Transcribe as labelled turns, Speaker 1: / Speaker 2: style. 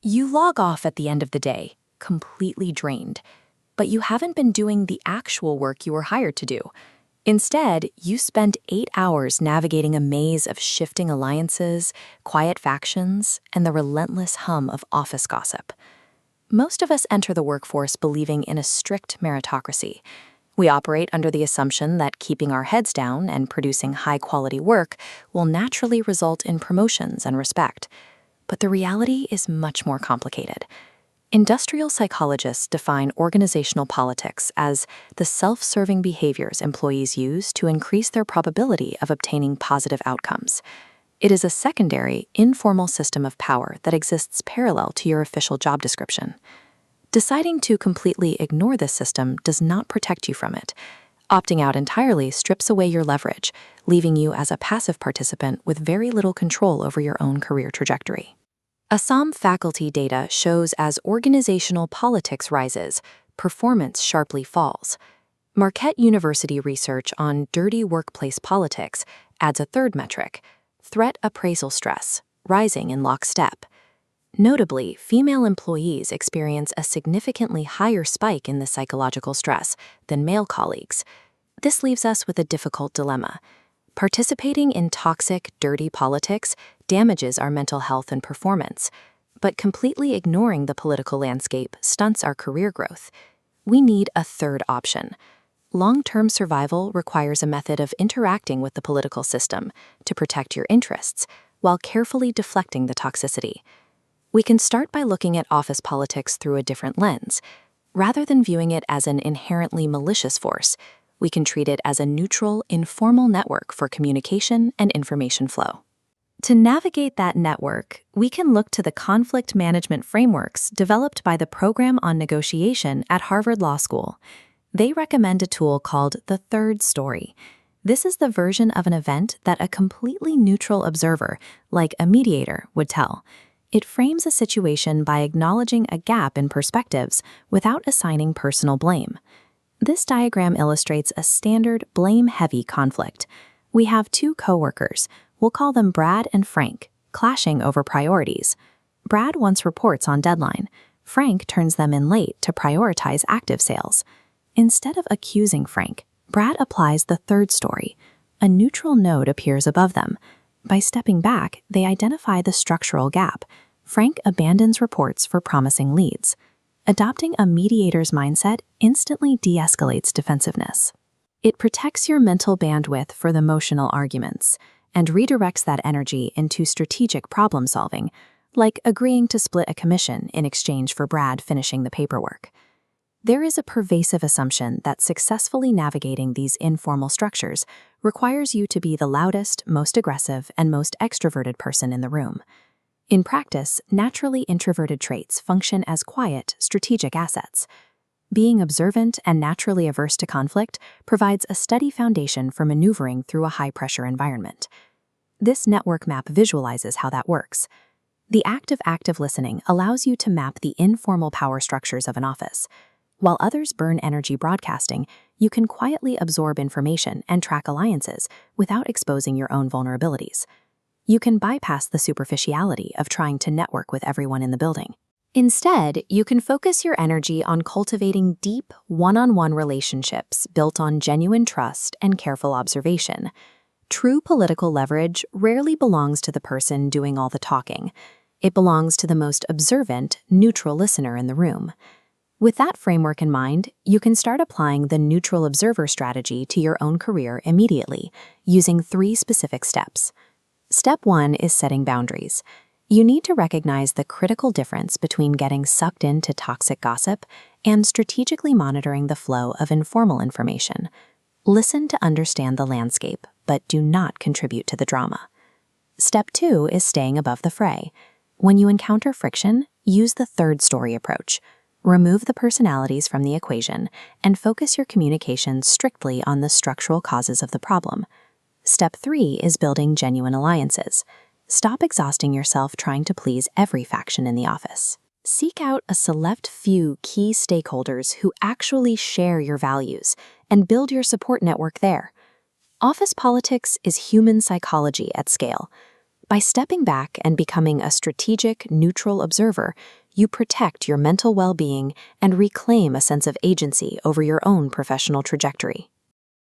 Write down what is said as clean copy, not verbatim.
Speaker 1: You log off at the end of the day, completely drained, but you haven't been doing the actual work you were hired to do. Instead, you spent 8 hours navigating a maze of shifting alliances, quiet factions, and the relentless hum of office gossip. Most of us enter the workforce believing in a strict meritocracy. We operate under the assumption that keeping our heads down and producing high-quality work will naturally result in promotions and respect. But the reality is much more complicated. Industrial psychologists define organizational politics as the self-serving behaviors employees use to increase their probability of obtaining positive outcomes. It is a secondary, informal system of power that exists parallel to your official job description. Deciding to completely ignore this system does not protect you from it. Opting out entirely strips away your leverage, leaving you as a passive participant with very little control over your own career trajectory. Assam faculty data shows as organizational politics rises, performance sharply falls. Marquette University research on dirty workplace politics adds a third metric, threat appraisal stress, rising in lockstep. Notably, female employees experience a significantly higher spike in this psychological stress than male colleagues. This leaves us with a difficult dilemma. Participating in toxic, dirty politics damages our mental health and performance, but completely ignoring the political landscape stunts our career growth. We need a third option. Long-term survival requires a method of interacting with the political system to protect your interests while carefully deflecting the toxicity. We can start by looking at office politics through a different lens. Rather than viewing it as an inherently malicious force, we can treat it as a neutral, informal network for communication and information flow. To navigate that network, we can look to the conflict management frameworks developed by the Program on Negotiation at Harvard Law School. They recommend a tool called the third story. This is the version of an event that a completely neutral observer, like a mediator, would tell. It frames a situation by acknowledging a gap in perspectives without assigning personal blame. This diagram illustrates a standard blame-heavy conflict. We have two coworkers, we'll call them Brad and Frank, clashing over priorities. Brad wants reports on deadline. Frank turns them in late to prioritize active sales. Instead of accusing Frank, Brad applies the third story. A neutral node appears above them. By stepping back, they identify the structural gap. Frank abandons reports for promising leads. Adopting a mediator's mindset instantly de-escalates defensiveness. It protects your mental bandwidth for the emotional arguments and redirects that energy into strategic problem-solving, like agreeing to split a commission in exchange for Brad finishing the paperwork. There is a pervasive assumption that successfully navigating these informal structures requires you to be the loudest, most aggressive, and most extroverted person in the room. In practice, naturally introverted traits function as quiet, strategic assets. Being observant and naturally averse to conflict provides a steady foundation for maneuvering through a high-pressure environment. This network map visualizes how that works. The act of active listening allows you to map the informal power structures of an office. While others burn energy broadcasting, you can quietly absorb information and track alliances without exposing your own vulnerabilities. You can bypass the superficiality of trying to network with everyone in the building. Instead, you can focus your energy on cultivating deep, one-on-one relationships built on genuine trust and careful observation. True political leverage rarely belongs to the person doing all the talking. It belongs to the most observant, neutral listener in the room. With that framework in mind, you can start applying the neutral observer strategy to your own career immediately, using 3 specific steps. Step 1 is setting boundaries. You need to recognize the critical difference between getting sucked into toxic gossip and strategically monitoring the flow of informal information. Listen to understand the landscape, but do not contribute to the drama. Step 2 is staying above the fray. When you encounter friction, use the third story approach. Remove the personalities from the equation and focus your communication strictly on the structural causes of the problem. Step 3 is building genuine alliances. Stop exhausting yourself trying to please every faction in the office. Seek out a select few key stakeholders who actually share your values and build your support network there. Office politics is human psychology at scale. By stepping back and becoming a strategic, neutral observer, you protect your mental well-being and reclaim a sense of agency over your own professional trajectory.